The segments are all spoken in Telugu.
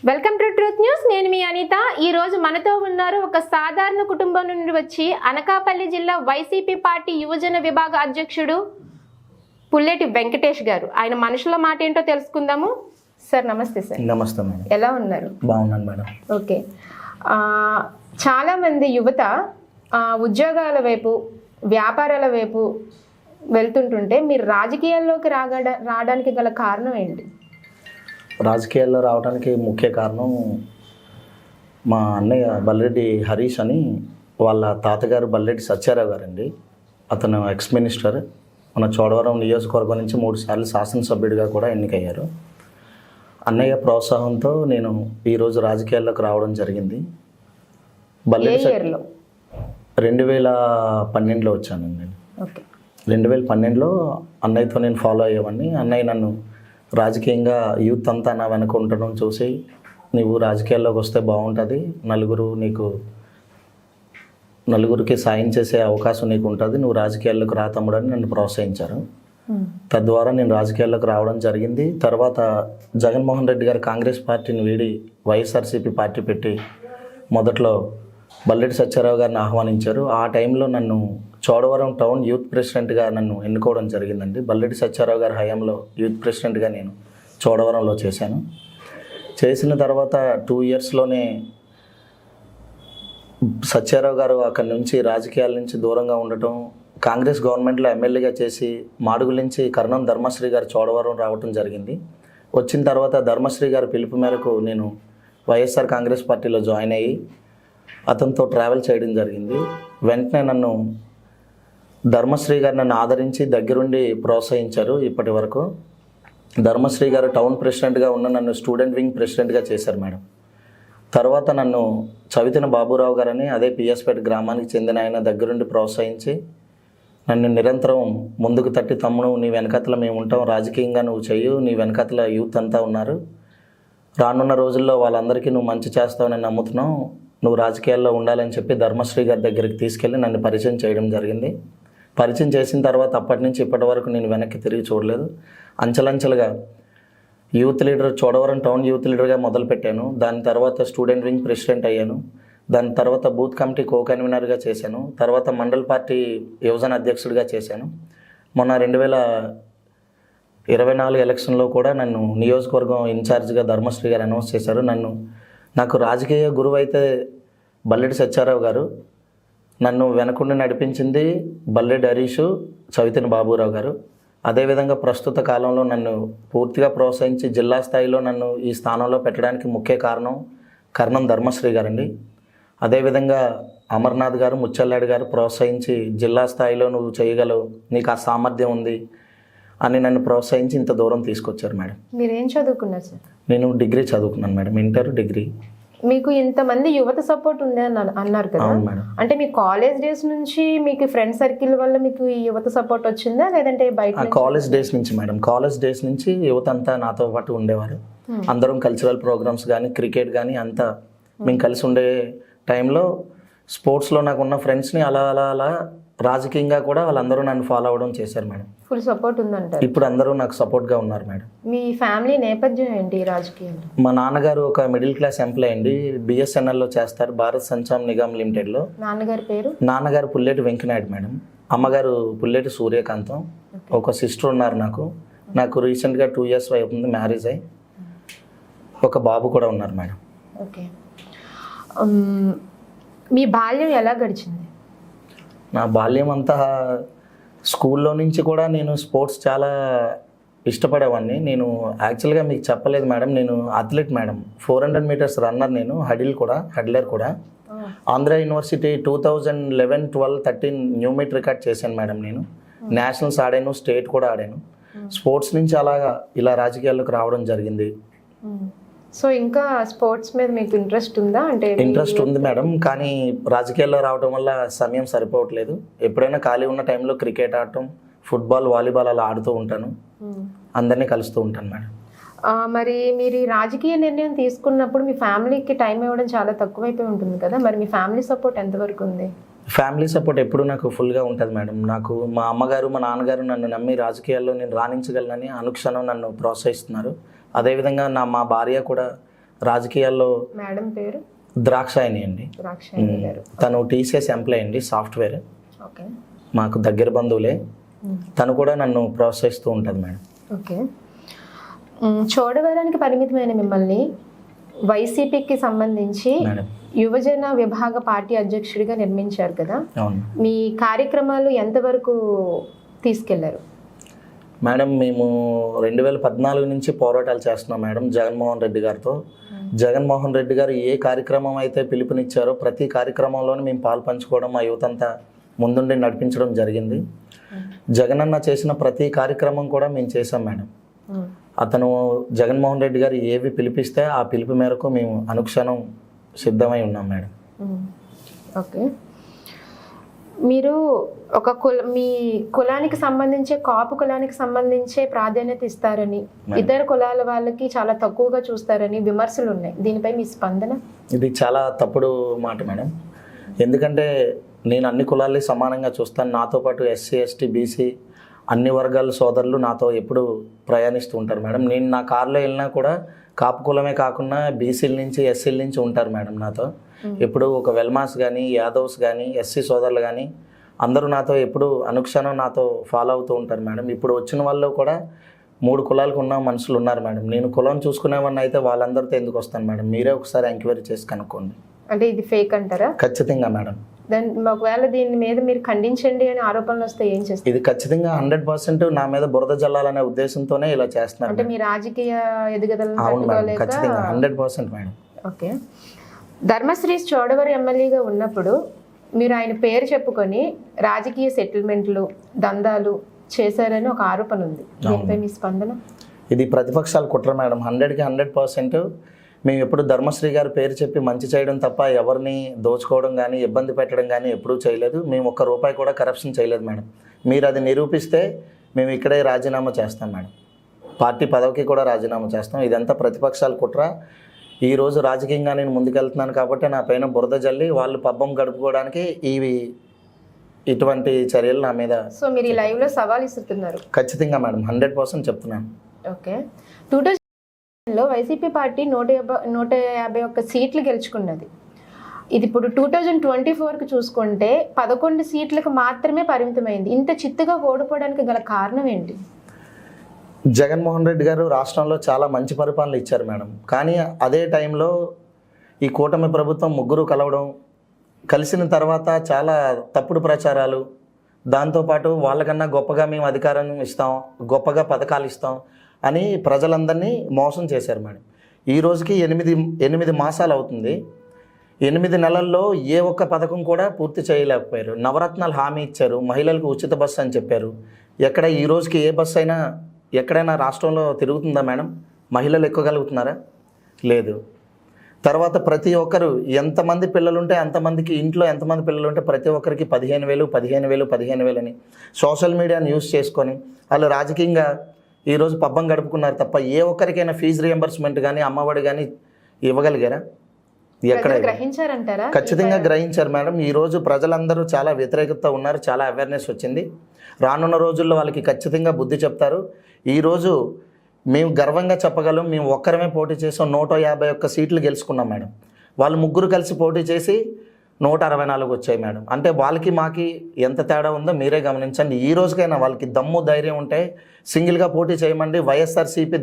Welcome to truth news. నేను మీ అనిత. ఈ రోజు మనతో ఉన్నారు ఒక సాధారణ కుటుంబం నుండి వచ్చి అనకాపల్లి జిల్లా వైసీపీ పార్టీ యువజన విభాగ అధ్యక్షుడు పుల్లెటి వెంకటేష్ గారు. ఆయన మనుషుల మాట ఏంటో తెలుసుకుందాము. సార్ నమస్తే. సార్ నమస్తే మేడం. ఎలా ఉన్నారు? బాగున్నాను మేడం. ఓకే. చాలామంది యువత ఉద్యోగాల వైపు వ్యాపారాల వైపు వెళ్తుంటుంటే మీరు రాజకీయాల్లోకి రావడానికి గల కారణం ఏంటి? రాజకీయాల్లో రావడానికి ముఖ్య కారణం మా అన్నయ్య బల్లెడ్డి హరీష్ అని వాళ్ళ తాతగారు బల్లెడ్డి సత్యారావు గారండి. అతను ఎక్స్ మినిస్టర్. మన చోడవరం నియోజకవర్గం నుంచి 3 సార్లు శాసనసభ్యుడిగా కూడా ఎన్నికయ్యారు. అన్నయ్య ప్రోత్సాహంతో నేను ఈరోజు రాజకీయాల్లోకి రావడం జరిగింది. బల్లెడ్డి 2012లో వచ్చానండి. 2012లో అన్నయ్యతో నేను ఫాలో అయ్యేవాడిని. అన్నయ్య నన్ను రాజకీయంగా యూత్ అంతా నా వెనక ఉండడం చూసి, నువ్వు రాజకీయాల్లోకి వస్తే బాగుంటుంది, నలుగురికి సాయం చేసే అవకాశం నీకు ఉంటుంది, నువ్వు రాజకీయాల్లోకి రా తమ్ముడు అని నన్ను ప్రోత్సహించారు. తద్వారా నేను రాజకీయాల్లోకి రావడం జరిగింది. తర్వాత జగన్మోహన్ రెడ్డి గారు కాంగ్రెస్ పార్టీని వీడి వైఎస్ఆర్సీపీ పార్టీ పెట్టి మొదట్లో బల్లెడ్డి సత్యారావు గారిని ఆహ్వానించారు. ఆ టైంలో నన్ను చోడవరం టౌన్ యూత్ ప్రెసిడెంట్గా నన్ను ఎన్నుకోవడం జరిగిందండి. బల్లెడ్డి సత్యారావు గారి హయాంలో యూత్ ప్రెసిడెంట్గా నేను చోడవరంలో చేశాను. చేసిన తర్వాత 2 ఇయర్స్లోనే సత్యారావు గారు అక్కడి నుంచి రాజకీయాల నుంచి దూరంగా ఉండటం, కాంగ్రెస్ గవర్నమెంట్లో ఎమ్మెల్యేగా చేసి మాడుగుల నుంచి కర్ణం ధర్మశ్రీ గారు చోడవరం రావటం జరిగింది. వచ్చిన తర్వాత ధర్మశ్రీ గారి పిలుపు మేరకు నేను వైఎస్ఆర్ కాంగ్రెస్ పార్టీలో జాయిన్ అయ్యి అతనితో ట్రావెల్ చేయడం జరిగింది. వెంటనే నన్ను ధర్మశ్రీ గారు నన్ను ఆదరించి దగ్గరుండి ప్రోత్సహించారు. ఇప్పటి వరకు ధర్మశ్రీ గారు టౌన్ ప్రెసిడెంట్గా ఉన్న నన్ను స్టూడెంట్ వింగ్ ప్రెసిడెంట్గా చేశారు మేడం. తర్వాత నన్ను చవితిన బాబురావు గారని అదే పిఎస్పేట గ్రామానికి చెందిన ఆయన దగ్గరుండి ప్రోత్సహించి నన్ను నిరంతరం ముందుకు తట్టి, తమ్ముడు నీ వెనకతల మేము ఉంటాం, రాజకీయంగా నువ్వు చెయ్యు, నీ వెనకతల యూత్ అంతా ఉన్నారు, రానున్న రోజుల్లో వాళ్ళందరికీ నువ్వు మంచి చేస్తావని నమ్ముతున్నావు, నువ్వు రాజకీయాల్లో ఉండాలని చెప్పి ధర్మశ్రీ గారి దగ్గరికి తీసుకెళ్ళి నన్ను పరిచయం చేయడం జరిగింది. పరిచయం చేసిన తర్వాత అప్పటి నుంచి ఇప్పటి వరకు నేను వెనక్కి తిరిగి చూడలేదు. అంచెలంచెలుగా youth leader, Chodavaram town youth లీడర్గా మొదలుపెట్టాను. దాని తర్వాత స్టూడెంట్ వింగ్ ప్రెసిడెంట్ అయ్యాను. దాని తర్వాత బూత్ కమిటీ కో కన్వీనర్గా చేశాను. తర్వాత మండల్ పార్టీ యువజన అధ్యక్షుడిగా చేశాను. మొన్న 2024 ఎలక్షన్లో కూడా నన్ను నియోజకవర్గం ఇన్ఛార్జ్గా ధర్మశ్రీ గారు అనౌన్స్ చేశారు. నాకు రాజకీయ గురువు అయితే బల్లెడ్డి సత్యారావు గారు, నన్ను వెనకుండి నడిపించింది బల్లెడ్డి హరీష్, చవితిన బాబురావు గారు. అదేవిధంగా ప్రస్తుత కాలంలో నన్ను పూర్తిగా ప్రోత్సహించి జిల్లా స్థాయిలో నన్ను ఈ స్థానంలో పెట్టడానికి ముఖ్య కారణం కర్ణం ధర్మశ్రీ గారండి. అదేవిధంగా అమర్నాథ్ గారు, ముచ్చల్లాడి గారు ప్రోత్సహించి జిల్లా స్థాయిలో నువ్వు చేయగలవు, నీకు ఆ సామర్థ్యం ఉంది అని నన్ను ప్రోత్సహించి ఇంత దూరం తీసుకొచ్చారు మేడం. మీరు ఏం చదువుకున్నారు సార్? నేను డిగ్రీ చదువుకున్నాను మేడం, ఇంటర్ డిగ్రీ. మీకు ఇంతమంది యువత సపోర్ట్ ఉంది అని అన్నారు కదా, అంటే మీ కాలేజ్ డేస్ నుంచి మీకు ఫ్రెండ్ సర్కిల్ వల్ల మీకు ఈ యువత సపోర్ట్ వచ్చిందా, లేదంటే బయట? కాలేజ్ డేస్ నుంచి మేడం, కాలేజ్ డేస్ నుంచి యువత అంతా నాతో పాటు ఉండేవారు. అందరం కల్చరల్ ప్రోగ్రామ్స్ కానీ క్రికెట్ కానీ అంతా మేము కలిసి ఉండే టైంలో స్పోర్ట్స్లో నాకు ఉన్న ఫ్రెండ్స్ని అలా రాజకీయంగా కూడా వాళ్ళందరూ నన్ను ఫాలో అవ్వడం చేశారు మేడం. ఫుల్ సపోర్ట్ ఉందంటారు. ఇప్పుడు అందరూ నాకు సపోర్ట్గా ఉన్నారు మేడం. మీ ఫ్యామిలీ నేపథ్యం ఏంటి రాజకీయంలో? మా నాన్నగారు ఒక మిడిల్ క్లాస్ ఎంప్లాయ్ అండి, బిఎస్ఎన్ఎల్లో చేస్తారు, భారత్ సంచామ్ నిగమ్ లిమిటెడ్లో. నాన్నగారి పేరు? నాన్నగారు పుల్లెటి వెంకనాయుడు మేడం, అమ్మగారు పుల్లెటి సూర్యకాంతం. ఒక సిస్టర్ ఉన్నారు నాకు రీసెంట్గా 2 ఇయర్స్ అవుతుంది మ్యారేజ్ అయ్యి. ఒక బాబు కూడా ఉన్నారు మేడం. ఓకే. మీ బాల్యం ఎలా గడిచింది? నా బాల్యం అంతా స్కూల్లో నుంచి కూడా నేను స్పోర్ట్స్ చాలా ఇష్టపడేవాడిని. నేను యాక్చువల్గా మీకు చెప్పలేదు మేడం, నేను అథ్లెట్ మేడం, 400 మీటర్స్ రన్నర్, నేను హడిలర్ కూడా. Andhra university 2011, 12, 13 new meet record చేశాను మేడం. నేను నేషనల్స్ ఆడాను, స్టేట్ కూడా ఆడాను. స్పోర్ట్స్ నుంచి ఇలా రాజకీయాల్లోకి రావడం జరిగింది. సో ఇంకా స్పోర్ట్స్ మీద మీకు ఇంట్రెస్ట్ ఉందా? అంటే ఇంట్రెస్ట్ ఉంది మేడం, కానీ రాజకీయాల్లో రావడం వల్ల సమయం సరిపోవట్లేదు. ఎప్పుడైనా ఖాళీ ఉన్న టైంలో క్రికెట్ ఆడటం, ఫుట్బాల్, వాలీబాల్ అలా ఆడుతూ ఉంటాను, అందరినీ కలుస్తూ ఉంటాను మేడం. మరి మీరు ఈ రాజకీయ నిర్ణయం తీసుకున్నప్పుడు మీ ఫ్యామిలీకి టైం ఇవ్వడం చాలా తక్కువైపోయి ఉంటుంది కదా, మరి మీ ఫ్యామిలీ సపోర్ట్ ఎంతవరకు ఉంది? ఫ్యామిలీ సపోర్ట్ ఎప్పుడు నాకు ఫుల్గా ఉంటుంది మేడం. నాకు మా అమ్మగారు, మా నాన్నగారు నన్ను నమ్మి రాజకీయాల్లో నేను రాణించగలనని అనుక్షణం నన్ను ప్రోత్సహిస్తున్నారు. అదేవిధంగా మా భార్య కూడా రాజకీయాల్లో మేడం పేరు ద్రాక్షాయణి అండి. ద్రాక్షాయణి గారు. తను టీసీఎస్ ఎంప్లాయ్ అండి, సాఫ్ట్వేర్. ఓకే. మాకు దగ్గర బంధువులే. తను కూడా నన్ను ప్రోత్సహిస్తూ ఉంటుంది మేడం. ఓకే. చోడవరానికి పరిమితమైన మిమ్మల్ని వైసీపీకి సంబంధించి మేడం యువజన విభాగ పార్టీ అధ్యక్షుడిగా నిర్మించారు కదా, అవును మీ కార్యక్రమాలు ఎంతవరకు తీసుకెళ్లారు? మేడం మేము 2014 నుంచి పోరాటాలు చేస్తున్నాం మేడం జగన్మోహన్ రెడ్డి గారితో. జగన్మోహన్ రెడ్డి గారు ఏ కార్యక్రమం అయితే పిలుపునిచ్చారో ప్రతి కార్యక్రమంలోనూ మేము పాలు పంచుకోవడం, మా యువతంతా ముందుండి నడిపించడం జరిగింది. జగనన్న చేసిన ప్రతి కార్యక్రమం కూడా మేము చేసాం మేడం. అతను జగన్మోహన్ రెడ్డి గారు ఏవి పిలిపిస్తే ఆ పిలుపు మేరకు మేము అనుక్షణం సిద్ధమై ఉన్నాం మేడం. ఓకే. మీరు ఒక మీ కులానికి సంబంధించే కాపు కులానికి సంబంధించే ప్రాధాన్యత ఇస్తారని, ఇతర కులాల వాళ్ళకి చాలా తక్కువగా చూస్తారని విమర్శలు ఉన్నాయి. దీనిపై మీ స్పందన? ఇది చాలా తప్పుడు మాట మేడం. ఎందుకంటే నేను అన్ని కులాల్ని సమానంగా చూస్తాను. నాతో పాటు ఎస్సీ, ఎస్టీ, బీసీ అన్ని వర్గాల సోదరులు నాతో ఎప్పుడు ప్రయాణిస్తూ ఉంటారు మేడం. నేను నా కారులో వెళ్ళినా కూడా కాపు కులమే కాకుండా బీసీల నుంచి, ఎస్సీల నుంచి ఉంటారు మేడం నాతో. ఎప్పుడు ఒక వెల్మాస్ కానీ, యాదవ్స్ కానీ, ఎస్సీ సోదరులు కానీ అందరూ నాతో ఎప్పుడు అనుక్షణం నాతో ఫాలో అవుతూ ఉంటారు మేడం. ఇప్పుడు వచ్చిన వాళ్ళు కూడా 3 కులాలకు ఉన్న మనుషులు ఉన్నారు మేడం. నేను కులం చూసుకునేవన్నీ అయితే వాళ్ళందరితో ఎందుకు వస్తాను మేడం? మీరే ఒకసారి ఎంక్వైరీ చేసి కనుక్కోండి. అంటే ఇది ఫేక్ అంటారా? ఖచ్చితంగా మేడం. ఒకవేళ దీని మీద మీరు ఖండించండి అని ఆరోపణలు వస్తే ఏం చేస్తారు? ఇది ఖచ్చితంగా 100% నా మీద బురద జల్లాలనే ఉద్దేశంతోనే ఇలా చేస్తున్నారు. అంటే మీ రాజకీయ ఎదుగుదలను అవును మేడం, ఖచ్చితంగా 100% మేడం. ఓకే. ధర్మశ్రీ చోడవరం ఎమ్మెల్యేగా ఉన్నప్పుడు మీరు ఆయన పేరు చెప్పుకొని రాజకీయ సెటిల్మెంట్లు, దందాలు చేశారని ఒక ఆరోపణ ఉంది. దీనిపై మీ స్పందన? ఇది ప్రతిపక్షాలు కుట్ర మేడం. 100కి 100% మేము ఎప్పుడు ధర్మశ్రీ గారి పేరు చెప్పి మంచి చేయడం తప్ప ఎవరిని దోచుకోవడం కానీ, ఇబ్బంది పెట్టడం కానీ ఎప్పుడూ చేయలేదు. మేము ₹1 కూడా కరప్షన్ చేయలేదు మేడం. మీరు అది నిరూపిస్తే మేము ఇక్కడే రాజీనామా చేస్తాం మేడం. పార్టీ పదవికి కూడా రాజీనామా చేస్తాం. ఇదంతా ప్రతిపక్షాల కుట్ర. ఈరోజు రాజకీయంగా నేను ముందుకెళ్తున్నాను కాబట్టి నా పైన బురద జల్లి వాళ్ళు పబ్బం గడుపుకోవడానికి ఇటువంటి చర్యలు నా మీద. సో మీరు ఈ లైవ్లో సవాల్ ఇస్తున్నారు? ఖచ్చితంగా మేడం, 100% చెప్తున్నాను. ఓకే. 2000లో వైసీపీ పార్టీ 151 సీట్లు గెలుచుకున్నది. ఇది ఇప్పుడు 2024కి చూసుకుంటే 11 సీట్లకు మాత్రమే పరిమితమైంది. ఇంత చిత్తుగా ఓడిపోవడానికి గల కారణం ఏంటి? జగన్మోహన్ రెడ్డి గారు రాష్ట్రంలో చాలా మంచి పరిపాలన ఇచ్చారు మేడం. కానీ అదే టైంలో ఈ కూటమి ప్రభుత్వం ముగ్గురు కలవడం, కలిసిన తర్వాత చాలా తప్పుడు ప్రచారాలు, దాంతోపాటు వాళ్ళకన్నా గొప్పగా మేము అధికారం ఇస్తాం, గొప్పగా పథకాలు ఇస్తాం అని ప్రజలందరినీ మోసం చేశారు మేడం. ఈ రోజుకి 8 మాసాలు అవుతుంది. 8 నెలల్లో ఏ ఒక్క పథకం కూడా పూర్తి చేయలేకపోయారు. నవరత్నాలు హామీ ఇచ్చారు, మహిళలకు ఉచిత బస్సు అని చెప్పారు. ఎక్కడ ఈ రోజుకి ఏ బస్సు అయినా ఎక్కడైనా రాష్ట్రంలో తిరుగుతుందా మేడం? మహిళలు ఎక్కగలుగుతున్నారా? లేదు. తర్వాత ప్రతి ఒక్కరు ఎంతమంది పిల్లలుంటే అంతమందికి, ఇంట్లో ఎంతమంది పిల్లలుంటే ప్రతి ఒక్కరికి 15,000 అని సోషల్ మీడియాని యూజ్ చేసుకొని వాళ్ళు రాజకీయంగా ఈరోజు పబ్బం గడుపుకున్నారు తప్ప ఏ ఒక్కరికైనా ఫీజు రియంబర్స్మెంట్ కానీ, అమ్మఒడి కానీ ఇవ్వగలిగారా? ఎక్కడ? గ్రహించారంటారా? ఖచ్చితంగా గ్రహించారు మేడం. ఈరోజు ప్రజలందరూ చాలా వ్యతిరేకత ఉన్నారు, చాలా అవేర్నెస్ వచ్చింది. రానున్న రోజుల్లో వాళ్ళకి ఖచ్చితంగా బుద్ధి చెప్తారు. ఈరోజు మేము గర్వంగా చెప్పగలం, మేము ఒక్కరమే పోటీ చేసాం, 151 సీట్లు గెలుచుకున్నాం మేడం. వాళ్ళు ముగ్గురు కలిసి పోటీ చేసి 164 వచ్చాయి మేడం. అంటే వాళ్ళకి మాకి ఎంత తేడా ఉందో మీరే గమనించండి. ఈ రోజుకైనా వాళ్ళకి దమ్ము ధైర్యం ఉంటే సింగిల్గా పోటీ చేయమండి, వైఎస్ఆర్సీపీ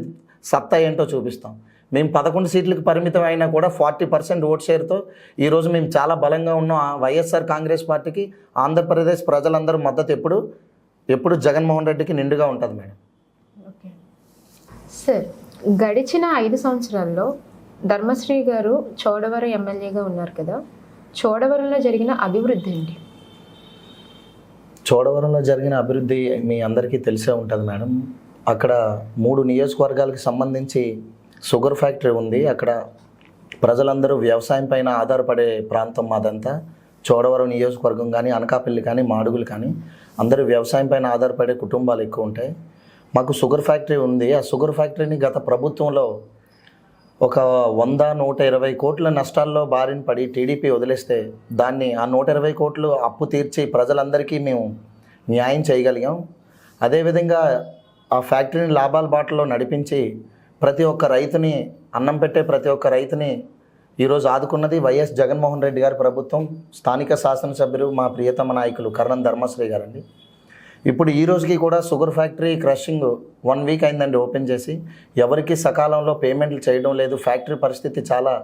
సత్తా ఏంటో చూపిస్తాం. మేము 11 సీట్లకు పరిమితం అయినా కూడా 40% ఓట్ షేర్తో ఈరోజు మేము చాలా బలంగా ఉన్నాం. వైఎస్ఆర్ కాంగ్రెస్ పార్టీకి ఆంధ్రప్రదేశ్ ప్రజలందరూ మద్దతు ఎప్పుడు జగన్మోహన్ రెడ్డికి నిండుగా ఉంటుంది మేడం. ఓకే సార్, గడిచిన 5 సంవత్సరాల్లో ధర్మశ్రీ గారు చోడవరం ఎమ్మెల్యేగా ఉన్నారు కదా, చోడవరంలో జరిగిన అభివృద్ధి ఏంటి? చోడవరంలో జరిగిన అభివృద్ధి మీ అందరికీ తెలిసే ఉంటుంది మేడం. అక్కడ 3 నియోజకవర్గాలకు సంబంధించి షుగర్ ఫ్యాక్టరీ ఉంది. అక్కడ ప్రజలందరూ వ్యవసాయం పైన ఆధారపడే ప్రాంతం మాదంతా. చోడవరం నియోజకవర్గం కానీ, అనకాపల్లి కానీ, మాడుగులు కానీ అందరూ వ్యవసాయం పైన ఆధారపడే కుటుంబాలు ఎక్కువ ఉంటాయి. మాకు షుగర్ ఫ్యాక్టరీ ఉంది. ఆ షుగర్ ఫ్యాక్టరీని గత ప్రభుత్వంలో ఒక 100-120 కోట్ల నష్టాల్లో బారిన పడి టీడీపీ వదిలేస్తే దాన్ని ఆ 120 కోట్లు అప్పు తీర్చి ప్రజలందరికీ మేము న్యాయం చేయగలిగాం. అదేవిధంగా ఆ ఫ్యాక్టరీని లాభాల బాటలో నడిపించి ప్రతి ఒక్క రైతుని అన్నం పెట్టే ప్రతి ఒక్క రైతుని ఈరోజు ఆదుకున్నది వైఎస్ జగన్మోహన్ రెడ్డి గారి ప్రభుత్వం, స్థానిక శాసనసభ్యులు మా ప్రియతమ నాయకులు కరణం ధర్మశ్రీ గారండి. ఇప్పుడు ఈ రోజుకి కూడా షుగర్ ఫ్యాక్టరీ క్రషింగ్ 1 వీక్ అయిందండి ఓపెన్ చేసి. ఎవరికి సకాలంలో పేమెంట్లు చేయడం లేదు. ఫ్యాక్టరీ పరిస్థితి చాలా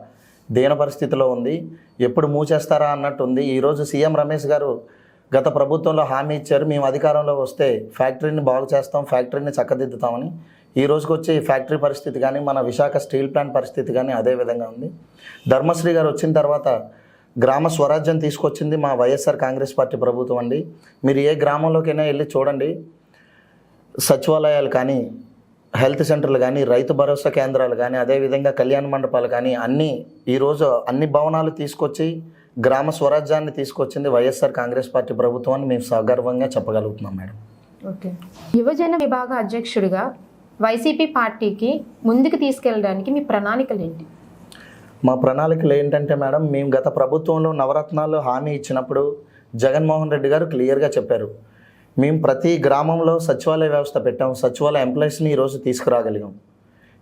దీన పరిస్థితిలో ఉంది. ఎప్పుడు మూచేస్తారా అన్నట్టు ఉంది. ఈరోజు సీఎం రమేష్ గారు గత ప్రభుత్వంలో హామీ ఇచ్చారు, మేము అధికారంలో వస్తే ఫ్యాక్టరీని బాగు చేస్తాం, ఫ్యాక్టరీని చక్కదిద్దుతామని. ఈ రోజుకి వచ్చి ఫ్యాక్టరీ పరిస్థితి కానీ మన విశాఖ స్టీల్ ప్లాంట్ పరిస్థితి కానీ అదే విధంగా ఉంది. ధర్మశ్రీ గారు వచ్చిన తర్వాత గ్రామ స్వరాజ్యం తీసుకొచ్చింది మా వైఎస్ఆర్ కాంగ్రెస్ పార్టీ ప్రభుత్వం అండి. మీరు ఏ గ్రామంలోకైనా వెళ్ళి చూడండి, సచివాలయాలు కానీ, హెల్త్ సెంటర్లు కానీ, రైతు భరోసా కేంద్రాలు కానీ, అదేవిధంగా కళ్యాణ మండపాలు కానీ అన్నీ ఈరోజు అన్ని భవనాలు తీసుకొచ్చి గ్రామ స్వరాజ్యాన్ని తీసుకొచ్చింది వైఎస్ఆర్ కాంగ్రెస్ పార్టీ ప్రభుత్వం అని మేము సగర్వంగా చెప్పగలుగుతున్నాం మేడం. ఓకే. యువజన విభాగ అధ్యక్షుడిగా వైసీపీ పార్టీకి ముందుకు తీసుకెళ్ళడానికి మీ ప్రణాళికలు ఏంటి? మా ప్రణాళికలు ఏంటంటే మేడం, మేము గత ప్రభుత్వంలో నవరత్నాలు హామీ ఇచ్చినప్పుడు జగన్మోహన్ రెడ్డి గారు క్లియర్గా చెప్పారు, మేము ప్రతి గ్రామంలో సచివాలయ వ్యవస్థ పెట్టాం, సచివాలయ ఎంప్లాయీస్ని ఈరోజు తీసుకురాగలిగాం.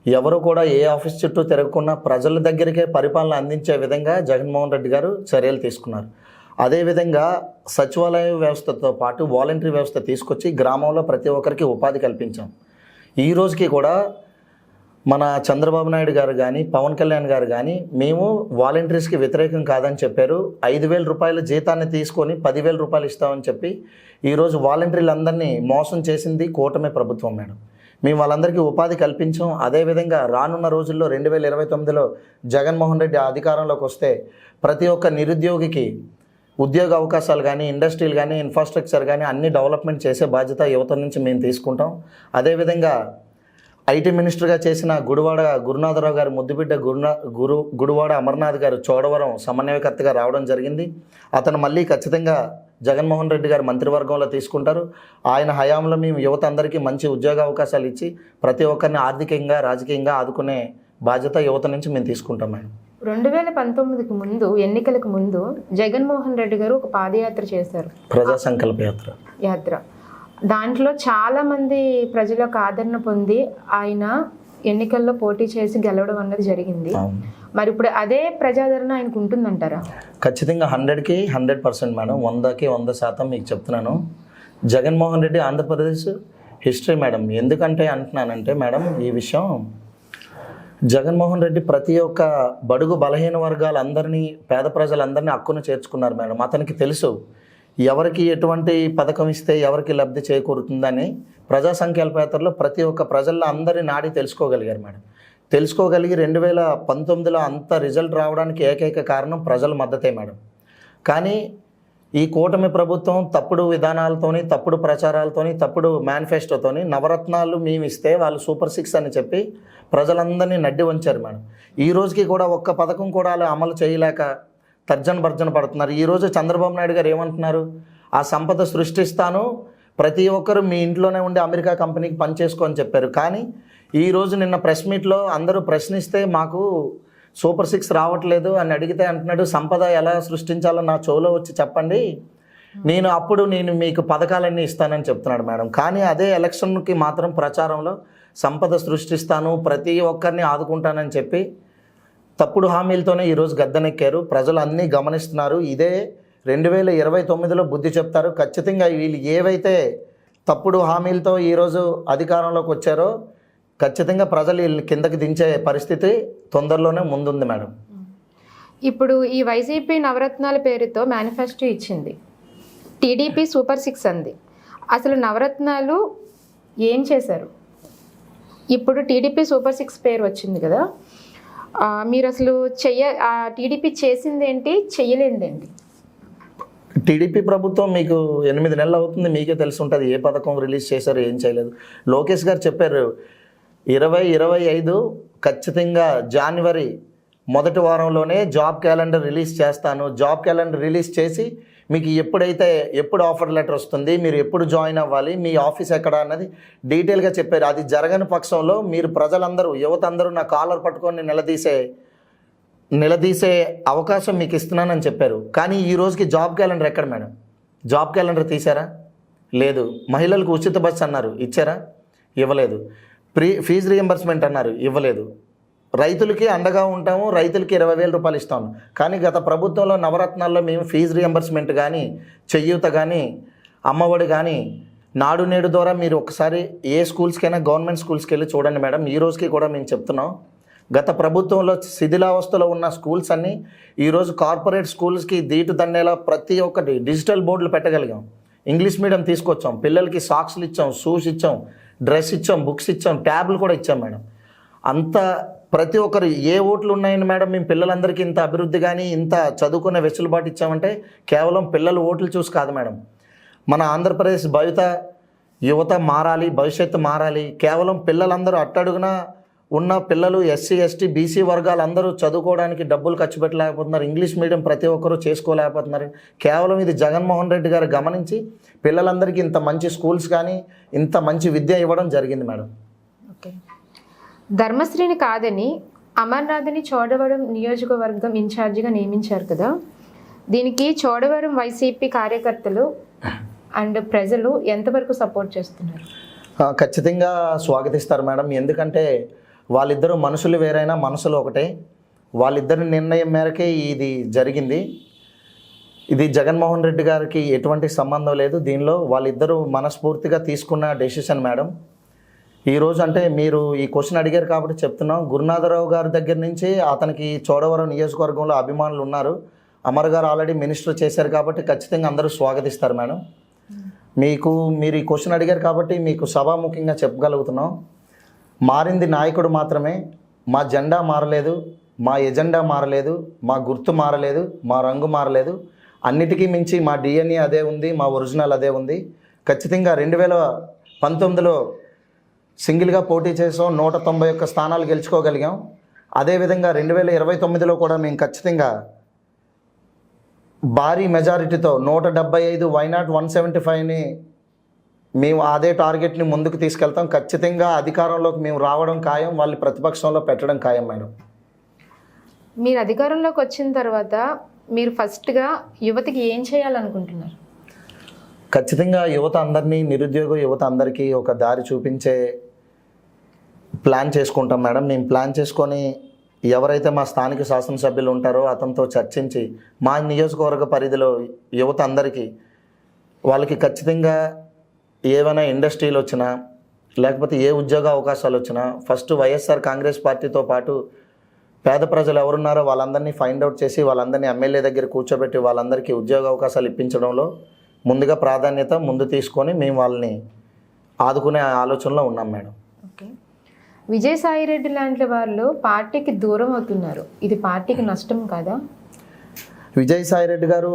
ఎవరు కూడా ఏ ఆఫీస్ చుట్టూ తిరగకుండా ప్రజల దగ్గరికే పరిపాలన అందించే విధంగా జగన్మోహన్ రెడ్డి గారు చర్యలు తీసుకున్నారు. అదేవిధంగా సచివాలయ వ్యవస్థతో పాటు వాలంటరీ వ్యవస్థ తీసుకొచ్చి గ్రామంలో ప్రతి ఒక్కరికి ఉపాధి కల్పించాం. ఈ రోజుకి కూడా మన చంద్రబాబు నాయుడు గారు కానీ, పవన్ కళ్యాణ్ గారు కానీ మేము వాలంటీర్స్కి వ్యతిరేకం కాదని చెప్పారు. 5,000 రూపాయల జీతాన్ని తీసుకొని 10,000 రూపాయలు ఇస్తామని చెప్పి ఈరోజు వాలంటీర్లందరినీ మోసం చేసింది కూటమి ప్రభుత్వం మేడం. మేము వాళ్ళందరికీ ఉపాధి కల్పించాం. అదేవిధంగా రానున్న రోజుల్లో 2029లో జగన్మోహన్ రెడ్డి అధికారంలోకి వస్తే ప్రతి ఒక్క నిరుద్యోగికి ఉద్యోగ అవకాశాలు కానీ, ఇండస్ట్రీలు కానీ, ఇన్ఫ్రాస్ట్రక్చర్ కానీ అన్ని డెవలప్మెంట్ చేసే బాధ్యత యువత నుంచి మేము తీసుకుంటాం. అదేవిధంగా ఐటీ మినిస్టర్గా చేసిన గుడివాడ గురునాథరావు గారు ముద్దుబిడ్డ గుడివాడ అమర్నాథ్ గారు చోడవరం సమన్వయకర్తగా రావడం జరిగింది. అతను మళ్ళీ ఖచ్చితంగా జగన్మోహన్ రెడ్డి గారు మంత్రివర్గంలో తీసుకుంటారు. ఆయన హయాంలో మేము యువత అందరికీ మంచి ఉద్యోగ అవకాశాలు ఇచ్చి ప్రతి ఒక్కరిని ఆర్థికంగా, రాజకీయంగా ఆదుకునే బాధ్యత యువత నుంచి మేము తీసుకుంటాం మేడం. 2019కి ముందు, ఎన్నికలకు ముందు జగన్మోహన్ రెడ్డి గారు ఒక పాదయాత్ర చేశారు, ప్రజా సంకల్ప యాత్ర. దాంట్లో చాలామంది ప్రజలకు ఆదరణ పొంది ఆయన ఎన్నికల్లో పోటీ చేసి గెలవడం అన్నది జరిగింది. మరి ఇప్పుడు అదే ప్రజాదరణ ఆయనకు ఉంటుందంటారా? ఖచ్చితంగా 100కి 100% మేడం, 100కి 100% మీకు చెప్తున్నాను. Jaganmohan Reddy Andhra Pradesh history madam. ఎందుకంటే అంటున్నానంటే మేడం, ఈ విషయం జగన్మోహన్ రెడ్డి ప్రతి ఒక్క బడుగు బలహీన వర్గాలందరినీ, పేద ప్రజలందరినీ హక్కును చేర్చుకున్నారు మేడం. అతనికి తెలుసు ఎవరికి ఎటువంటి పథకం ఇస్తే ఎవరికి లబ్ధి చేకూరుతుందని. ప్రజా సంకల్ప యాత్రలో ప్రతి ఒక్క ప్రజల్లో అందరి నాడి తెలుసుకోగలిగారు మేడం. తెలుసుకోగలిగి 2019లో అంత రిజల్ట్ రావడానికి ఏకైక కారణం ప్రజల మద్దతే మేడం. కానీ ఈ కూటమి ప్రభుత్వం తప్పుడు విధానాలతోని, తప్పుడు ప్రచారాలతోని, తప్పుడు మేనిఫెస్టోతోని నవరత్నాలు మేము ఇస్తే వాళ్ళు సూపర్ 6 అని చెప్పి ప్రజలందరినీ నడ్డి వంచారు మేడం. ఈ రోజుకి కూడా ఒక్క పథకం కూడా అలా అమలు చేయలేక తర్జన భర్జన పడుతున్నారు. ఈరోజు చంద్రబాబు నాయుడు గారు ఏమంటున్నారు, ఆ సంపద సృష్టిస్తాను, ప్రతి ఒక్కరు మీ ఇంట్లోనే ఉండి అమెరికా కంపెనీకి పనిచేసుకోని చెప్పారు. కానీ ఈరోజు నిన్న ప్రెస్ మీట్లో అందరూ ప్రశ్నిస్తే మాకు సూపర్ 6 రావట్లేదు అని అడిగితే అంటున్నాడు, సంపద ఎలా సృష్టించాలో నా చెవులో వచ్చి చెప్పండి, నేను మీకు పథకాలన్నీ ఇస్తానని చెప్తున్నాడు మేడం. కానీ అదే ఎలక్షన్కి మాత్రం ప్రచారంలో సంపద సృష్టిస్తాను, ప్రతి ఒక్కరిని ఆదుకుంటానని చెప్పి తప్పుడు హామీలతోనే ఈరోజు గద్దెనెక్కారు. ప్రజలు అన్నీ గమనిస్తున్నారు. ఇదే 2029లో బుద్ధి చెప్తారు. ఖచ్చితంగా వీళ్ళు ఏవైతే తప్పుడు హామీలతో ఈరోజు అధికారంలోకి వచ్చారో ఖచ్చితంగా ప్రజలు వీళ్ళని కిందకి దించే పరిస్థితి తొందరలోనే ముందుంది మేడం. ఇప్పుడు ఈ వైసీపీ నవరత్నాల పేరుతో మేనిఫెస్టో ఇచ్చింది, టీడీపీ సూపర్ 6 అంది. అసలు నవరత్నాలు ఏం చేశారు? ఇప్పుడు టీడీపీ సూపర్ 6 పేరు వచ్చింది కదా, మీరు అసలు టీడీపీ చేసింది ఏంటి, చెయ్యలేందేంటి? టీడీపీ ప్రభుత్వం మీకు 8 నెలలు అవుతుంది, మీకే తెలిసి ఉంటుంది ఏ పథకం రిలీజ్ చేశారు, ఏం చేయలేదు. లోకేష్ గారు చెప్పారు 2025 ఖచ్చితంగా జనవరి మొదటి వారంలోనే జాబ్ క్యాలెండర్ రిలీజ్ చేస్తాను, జాబ్ క్యాలెండర్ రిలీజ్ చేసి మీకు ఎప్పుడు ఆఫర్ లెటర్ వస్తుంది, మీరు ఎప్పుడు జాయిన్ అవ్వాలి, మీ ఆఫీస్ ఎక్కడ అన్నది డీటెయిల్గా చెప్పారు. అది జరగని పక్షంలో మీరు ప్రజలందరూ, యువత అందరూ నా కాలర్ పట్టుకొని నిలదీసే అవకాశం మీకు ఇస్తున్నానని చెప్పారు. కానీ ఈ రోజుకి జాబ్ క్యాలెండర్ ఎక్కడ మేడం? జాబ్ క్యాలెండర్ తీశారా? లేదు. మహిళలకు ఉచిత బస్సు అన్నారు, ఇచ్చారా? ఇవ్వలేదు. ఫీజు రియంబర్స్మెంట్ అన్నారు, ఇవ్వలేదు. రైతులకి అండగా ఉంటాము, రైతులకి 20,000 రూపాయలు ఇస్తాము. కానీ గత ప్రభుత్వంలో నవరత్నాల్లో మేము ఫీజు రియంబర్స్మెంట్ కానీ, చెయ్యూత కానీ, అమ్మఒడి కానీ, నాడు నేడు ద్వారా మీరు ఒకసారి ఏ స్కూల్స్కైనా గవర్నమెంట్ స్కూల్స్కి వెళ్ళి చూడండి మేడం. ఈ రోజుకి కూడా మేము చెప్తున్నాం, గత ప్రభుత్వంలో శిథిలావస్థలో ఉన్న స్కూల్స్ అన్నీ ఈరోజు కార్పొరేట్ స్కూల్స్కి దీటు దండేలా ప్రతి ఒక్కటి డిజిటల్ బోర్డులు పెట్టగలిగాం. ఇంగ్లీష్ మీడియం తీసుకొచ్చాం, పిల్లలకి సాక్స్లు ఇచ్చాం, షూస్ ఇచ్చాం, డ్రెస్ ఇచ్చాం, బుక్స్ ఇచ్చాం, ట్యాబ్లు కూడా ఇచ్చాం మేడం. అంత ప్రతి ఒక్కరు ఏ ఓట్లు ఉన్నాయని మేడం మేము పిల్లలందరికీ ఇంత అభివృద్ధి కానీ ఇంత చదువుకునే వెసులుబాటు ఇచ్చామంటే కేవలం పిల్లల ఓట్లు చూసి కాదు మేడం. మన ఆంధ్రప్రదేశ్ యువత మారాలి, భవిష్యత్తు మారాలి. కేవలం పిల్లలందరూ అట్టడుగున ఉన్న పిల్లలు ఎస్సీ ఎస్టీ బీసీ వర్గాలందరూ చదువుకోవడానికి డబ్బులు ఖర్చు పెట్టలేకపోతున్నారు, ఇంగ్లీష్ మీడియం ప్రతి ఒక్కరూ చేసుకోలేకపోతున్నారు. కేవలం ఇది జగన్మోహన్ రెడ్డి గారు గమనించి పిల్లలందరికీ ఇంత మంచి స్కూల్స్ కానీ ఇంత మంచి విద్య ఇవ్వడం జరిగింది మేడం. ఓకే. ధర్మశ్రీని కాదని అమర్నాథ్ని చోడవరం నియోజకవర్గం ఇన్ఛార్జిగా నియమించారు కదా, దీనికి చోడవరం వైసీపీ కార్యకర్తలు అండ్ ప్రజలు ఎంతవరకు సపోర్ట్ చేస్తున్నారు? ఖచ్చితంగా స్వాగతిస్తారు మేడం. ఎందుకంటే వాళ్ళిద్దరూ మనుషులు వేరైనా మనసులు ఒకటే. వాళ్ళిద్దరి నిర్ణయం మేరకే ఇది జరిగింది. ఇది జగన్మోహన్ రెడ్డి గారికి ఎటువంటి సంబంధం లేదు. దీనిలో వాళ్ళిద్దరూ మనస్ఫూర్తిగా తీసుకున్న డెసిషన్ మేడం. ఈరోజు అంటే మీరు ఈ క్వశ్చన్ అడిగారు కాబట్టి చెప్తున్నాం. గురునాథరావు గారి దగ్గర నుంచి అతనికి చోడవరం నియోజకవర్గంలో అభిమానులు ఉన్నారు. అమర్ గారు ఆల్రెడీ మినిస్టర్ చేశారు కాబట్టి ఖచ్చితంగా అందరూ స్వాగతిస్తారు మేడం. మీరు ఈ క్వశ్చన్ అడిగారు కాబట్టి మీకు సభాముఖంగా చెప్పగలుగుతున్నాం. మారింది నాయకుడు మాత్రమే. మా జెండా మారలేదు, మా ఎజెండా మారలేదు, మా గుర్తు మారలేదు, మా రంగు మారలేదు. అన్నిటికీ మించి మా డిఎన్ఏ అదే ఉంది, మా ఒరిజినల్ అదే ఉంది. ఖచ్చితంగా 2019లో సింగిల్గా పోటీ చేసాం, 191 స్థానాలు గెలుచుకోగలిగాం. అదేవిధంగా 2029లో కూడా మేము ఖచ్చితంగా భారీ మెజారిటీతో 175 వైనాట్ 175ని మేము అదే టార్గెట్ని ముందుకు తీసుకెళ్తాం. ఖచ్చితంగా అధికారంలోకి మేము రావడం ఖాయం, వాళ్ళు ప్రతిపక్షంలో పెట్టడం ఖాయం మేడం. మీరు అధికారంలోకి వచ్చిన తర్వాత మీరు ఫస్ట్గా యువతకి ఏం చేయాలనుకుంటున్నారు? ఖచ్చితంగా యువత అందరినీ, నిరుద్యోగ యువత అందరికీ ఒక దారి చూపించే ప్లాన్ చేసుకుంటాం మేడం. మేము ప్లాన్ చేసుకొని ఎవరైతే మా స్థానిక శాసనసభ్యులు ఉంటారో అతనితో చర్చించి మా నియోజకవర్గ పరిధిలో యువత అందరికీ వాళ్ళకి ఖచ్చితంగా ఏమైనా ఇండస్ట్రీలు వచ్చినా లేకపోతే ఏ ఉద్యోగ అవకాశాలు వచ్చినా ఫస్ట్ వైఎస్ఆర్ కాంగ్రెస్ పార్టీతో పాటు పేద ప్రజలు ఎవరున్నారో వాళ్ళందరినీ ఫైండ్ అవుట్ చేసి వాళ్ళందరినీ ఎమ్మెల్యే దగ్గర కూర్చోబెట్టి వాళ్ళందరికీ ఉద్యోగ అవకాశాలు ఇప్పించడంలో ముందుగా ప్రాధాన్యత ముందు తీసుకొని మేము వాళ్ళని ఆదుకునే ఆలోచనలో ఉన్నాం మేడం. ఓకే. విజయసాయిరెడ్డి లాంటి వాళ్ళు పార్టీకి దూరం అవుతున్నారు, ఇది పార్టీకి నష్టం కాదా? విజయసాయిరెడ్డి గారు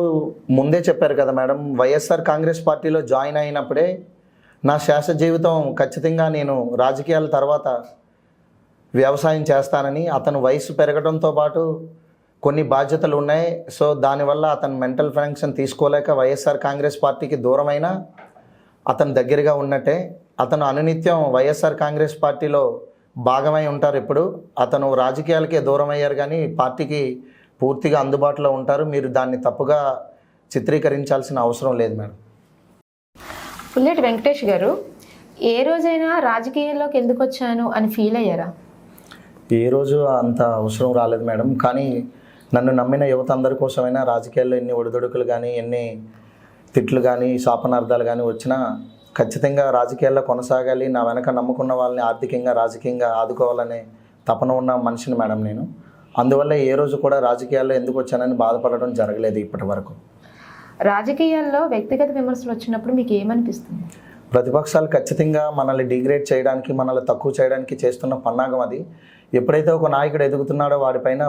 ముందే చెప్పారు కదా మేడం, వైఎస్ఆర్ కాంగ్రెస్ పార్టీలో జాయిన్ అయినప్పుడే నా శాసన జీవితం ఖచ్చితంగా నేను రాజకీయాల తర్వాత వ్యవసాయం చేస్తానని. అతను వయసు పెరగడంతో పాటు కొన్ని బాధ్యతలు ఉన్నాయి. సో దానివల్ల అతను మెంటల్ ఫంక్షన్ తీసుకోలేక వైఎస్ఆర్ కాంగ్రెస్ పార్టీకి దూరమైన అతను దగ్గరగా ఉన్నట్టే. అతను అనునిత్యం వైఎస్ఆర్ కాంగ్రెస్ పార్టీలో భాగమై ఉంటారు. ఇప్పుడు అతను రాజకీయాలకే దూరం అయ్యారు కానీ పార్టీకి పూర్తిగా అందుబాటులో ఉంటారు. మీరు దాన్ని తప్పుగా చిత్రీకరించాల్సిన అవసరం లేదు మేడం. పుల్లెటి వెంకటేష్ గారు, ఏ రోజైనా రాజకీయాల్లోకి ఎందుకు వచ్చాను అని ఫీల్ అయ్యారా? ఏ రోజు అంత అవసరం రాలేదు మేడం. కానీ నన్ను నమ్మిన యువత అందరి కోసమైనా రాజకీయాల్లో ఎన్ని ఒడిదొడుకులు కానీ ఎన్ని తిట్లు కానీ శాపనార్థాలు కానీ వచ్చినా ఖచ్చితంగా రాజకీయాల్లో కొనసాగాలి, నా వెనక నమ్ముకున్న వాళ్ళని ఆర్థికంగా రాజకీయంగా ఆదుకోవాలనే తపన ఉన్న మనిషిని మేడం నేను. అందువల్ల ఏ రోజు కూడా రాజకీయాల్లో ఎందుకు వచ్చానని బాధపడడం జరగలేదు ఇప్పటి వరకు. రాజకీయాల్లో వ్యక్తిగత విమర్శలు వచ్చినప్పుడు మీకు ఏమనిపిస్తుంది? ప్రతిపక్షాలు ఖచ్చితంగా మనల్ని డిగ్రేడ్ చేయడానికి, మనల్ని తక్కువ చేయడానికి చేస్తున్న పన్నాగం అది. ఎప్పుడైతే ఒక నాయకుడు ఎదుగుతున్నాడో వాడిపైన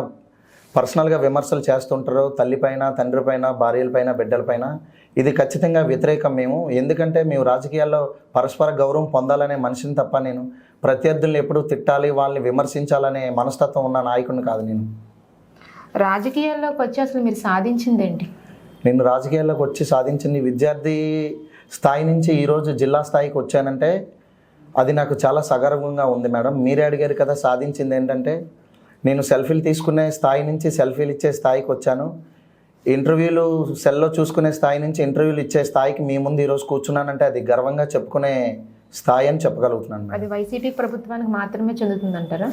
పర్సనల్గా విమర్శలు చేస్తుంటారో, తల్లిపైన, తండ్రిపైన, భార్యలపైన, బిడ్డలపైన, ఇది ఖచ్చితంగా వ్యతిరేకం మేము. ఎందుకంటే మేము రాజకీయాల్లో పరస్పర గౌరవం పొందాలనే మనిషిని తప్ప నేను ప్రత్యర్థుల్ని ఎప్పుడూ తిట్టాలి, వాళ్ళని విమర్శించాలనే మనస్తత్వం ఉన్న నాయకుడిని కాదు నేను. రాజకీయాల్లోకి వచ్చి అసలు మీరు సాధించింది ఏంటి? నేను రాజకీయాల్లోకి వచ్చి సాధించింది విద్యార్థి స్థాయి నుంచి ఈరోజు జిల్లా స్థాయికి వచ్చానంటే అది నాకు చాలా సగర్వంగా ఉంది మేడం. మీరే అడిగారు కదా సాధించింది ఏంటంటే, నేను సెల్ఫీలు తీసుకునే స్థాయి నుంచి సెల్ఫీలు ఇచ్చే స్థాయికి వచ్చాను. ఇంటర్వ్యూలు సెల్లో చూసుకునే స్థాయి నుంచి ఇంటర్వ్యూలు ఇచ్చే స్థాయికి మీ ముందు ఈరోజు కూర్చున్నానంటే అది గర్వంగా చెప్పుకునే స్థాయి అని చెప్పగలుగుతున్నాను మేడం. అది వైసీపీ ప్రభుత్వానికి మాత్రమే చెందుతుందంటారా?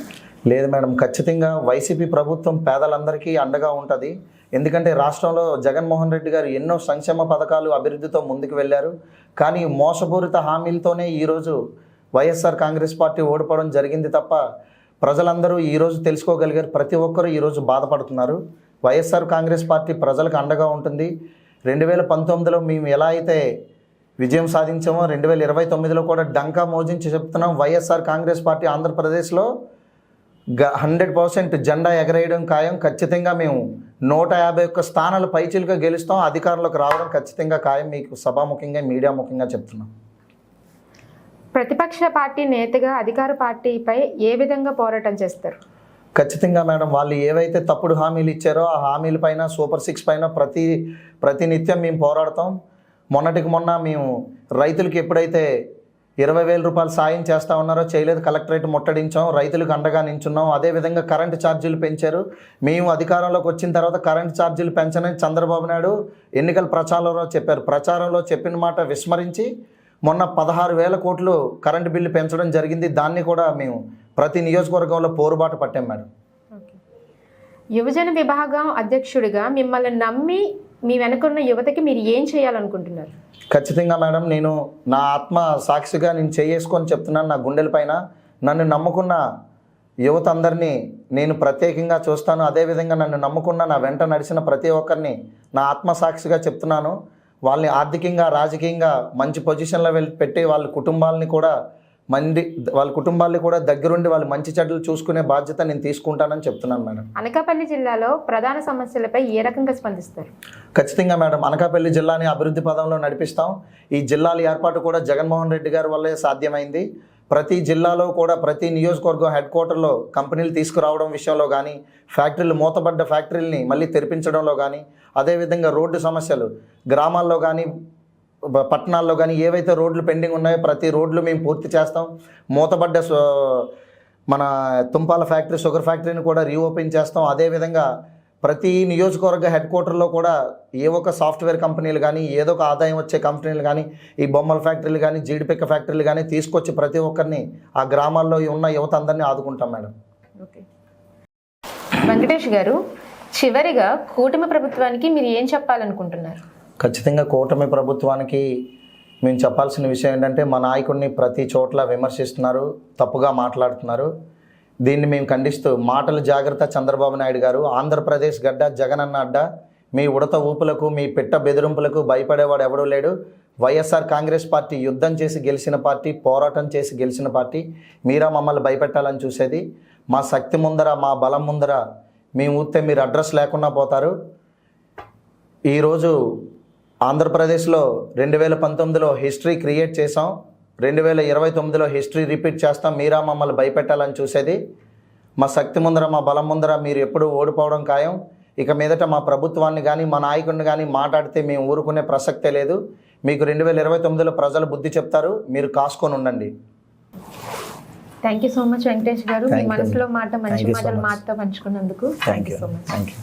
లేదు మేడం, ఖచ్చితంగా వైసీపీ ప్రభుత్వం పేదలందరికీ అండగా ఉంటుంది. ఎందుకంటే రాష్ట్రంలో జగన్మోహన్ రెడ్డి గారు ఎన్నో సంక్షేమ పథకాలు అభివృద్ధితో ముందుకు వెళ్ళారు. కానీ మోసపూరిత హామీలతోనే ఈరోజు వైఎస్ఆర్ కాంగ్రెస్ పార్టీ ఓడిపోవడం జరిగింది తప్ప ప్రజలందరూ ఈరోజు తెలుసుకోగలిగారు. ప్రతి ఒక్కరూ ఈరోజు బాధపడుతున్నారు. వైఎస్ఆర్ కాంగ్రెస్ పార్టీ ప్రజలకు అండగా ఉంటుంది. 2019లో మేము ఎలా అయితే విజయం సాధించామో 2029లో కూడా డంకా మోజించి చెప్తున్నాం. వైఎస్ఆర్ కాంగ్రెస్ పార్టీ ఆంధ్రప్రదేశ్లో 100% జెండా ఎగరేయడం ఖాయం. ఖచ్చితంగా మేము 151 స్థానాలు పైచిలుగా గెలుస్తాం. అధికారంలోకి రావడం ఖచ్చితంగా ఖాయం. మీకు సభాముఖంగా మీడియా ముఖంగా చెప్తున్నాం. ప్రతిపక్ష పార్టీ నేతగా అధికార పార్టీపై ఏ విధంగా పోరాటం చేస్తారు? ఖచ్చితంగా మేడం, వాళ్ళు ఏవైతే తప్పుడు హామీలు ఇచ్చారో ఆ హామీల పైన సూపర్ 6 పైన ప్రతినిత్యం మేము పోరాడతాం. మొన్నటికి మొన్న మేము రైతులకి ఎప్పుడైతే 20,000 రూపాయలు సాయం చేస్తూ ఉన్నారో చేయలేదు, కలెక్టరేట్ ముట్టడించాం, రైతులకు అండగా నించున్నాం. అదేవిధంగా కరెంటు ఛార్జీలు పెంచారు. మేము అధికారంలోకి వచ్చిన తర్వాత కరెంటు ఛార్జీలు పెంచనని చంద్రబాబు నాయుడు ఎన్నికల ప్రచారంలో చెప్పారు. ప్రచారంలో చెప్పిన మాట విస్మరించి మొన్న 16,000 కోట్లు కరెంటు బిల్లు పెంచడం జరిగింది. దాన్ని కూడా మేము ప్రతి నియోజకవర్గంలో పోరుబాటు పట్టాం మేడం. యువజన విభాగం అధ్యక్షుడిగా మిమ్మల్ని నమ్మి మీ వెనుకున్న యువతకి మీరు ఏం చేయాలనుకుంటున్నారు? ఖచ్చితంగా మేడం, నేను నా ఆత్మ సాక్షిగా నేను చేసుకొని చెప్తున్నాను. నా గుండెల పైన నన్ను నమ్ముకున్న యువత అందరినీ నేను ప్రత్యేకంగా చూస్తాను. అదేవిధంగా నన్ను నమ్ముకున్న నా వెంట నడిచిన ప్రతి ఒక్కరిని నా ఆత్మ సాక్షిగా చెప్తున్నాను. వాళ్ళని ఆర్థికంగా రాజకీయంగా మంచి పొజిషన్లో పెట్టి వాళ్ళ కుటుంబాలని కూడా దగ్గరుండి వాళ్ళు మంచి చెడ్డలు చూసుకునే బాధ్యత నేను తీసుకుంటానని చెప్తున్నాను మేడం. అనకాపల్లి జిల్లాలో ప్రధాన సమస్యలపై ఏ రకంగా స్పందిస్తారు? ఖచ్చితంగా మేడం, అనకాపల్లి జిల్లాని అభివృద్ధి పదంలో నడిపిస్తాం. ఈ జిల్లాల ఏర్పాటు కూడా జగన్మోహన్ రెడ్డి గారి వల్లే సాధ్యమైంది. ప్రతి జిల్లాలో కూడా ప్రతి నియోజకవర్గం హెడ్ క్వార్టర్లో కంపెనీలు తీసుకురావడం విషయంలో కానీ, ఫ్యాక్టరీలు మూతబడ్డ ఫ్యాక్టరీలని మళ్ళీ తెరిపించడంలో కానీ, అదేవిధంగా రోడ్డు సమస్యలు గ్రామాల్లో కానీ పట్టణాల్లో కానీ ఏవైతే రోడ్లు పెండింగ్ ఉన్నాయో ప్రతి రోడ్లు మేము పూర్తి చేస్తాం. మూతబడ్డ మన తుంపాల ఫ్యాక్టరీ, షుగర్ ఫ్యాక్టరీని కూడా రీఓపెన్ చేస్తాం. అదేవిధంగా ప్రతి నియోజకవర్గ హెడ్ క్వార్టర్లో కూడా ఏ ఒక్క సాఫ్ట్వేర్ కంపెనీలు కానీ, ఏదో ఒక ఆదాయం వచ్చే కంపెనీలు కానీ, ఈ బొమ్మల ఫ్యాక్టరీలు కానీ, జీడిపిక్క ఫ్యాక్టరీలు కానీ తీసుకొచ్చి ప్రతి ఒక్కరిని ఆ గ్రామాల్లో ఉన్న యువత అందరినీ ఆదుకుంటాం మేడం. ఓకే వెంకటేష్ గారు, చివరిగా కూటమి ప్రభుత్వానికి మీరు ఏం చెప్పాలనుకుంటున్నారు? ఖచ్చితంగా కూటమి ప్రభుత్వానికి మేము చెప్పాల్సిన విషయం ఏంటంటే, మా నాయకుడిని ప్రతి చోట్ల విమర్శిస్తున్నారు, తప్పుగా మాట్లాడుతున్నారు. దీన్ని మేము ఖండిస్తూ మాటలు జాగ్రత్త చంద్రబాబు నాయుడు గారు, ఆంధ్రప్రదేశ్ గడ్డ జగనన్న అడ్డ, మీ ఉడత ఊపులకు మీ పిట్ట బెదిరింపులకు భయపడేవాడు ఎవడూ లేడు. వైఎస్ఆర్ కాంగ్రెస్ పార్టీ యుద్ధం చేసి గెలిచిన పార్టీ, పోరాటం చేసి గెలిచిన పార్టీ. మీరా మమ్మల్ని భయపెట్టాలని చూసేది. మా శక్తి ముందర, మా బలం ముందర మేము ఊస్తే మీరు అడ్రస్ లేకుండా పోతారు. ఈరోజు ఆంధ్రప్రదేశ్లో 2019లో హిస్టరీ క్రియేట్ చేసాం, 2029లో హిస్టరీ రిపీట్ చేస్తాం. మీరా మమ్మల్ని భయపెట్టాలని చూసేది. మా శక్తి ముందర, మా బలం ముందర మీరు ఎప్పుడూ ఓడిపోవడం ఖాయం. ఇక మీదట మా ప్రభుత్వాన్ని కానీ, మా నాయకుడిని కానీ మాట్లాడితే మేము ఊరుకునే ప్రసక్తే లేదు. మీకు 2029లో ప్రజలు బుద్ధి చెప్తారు, మీరు కాసుకొని ఉండండి. Thank you so much Venkatesh గారు, మీ మనసులో మాట మంచి మాటలు మాతో పంచుకున్నందుకు thank you so much. Thank you.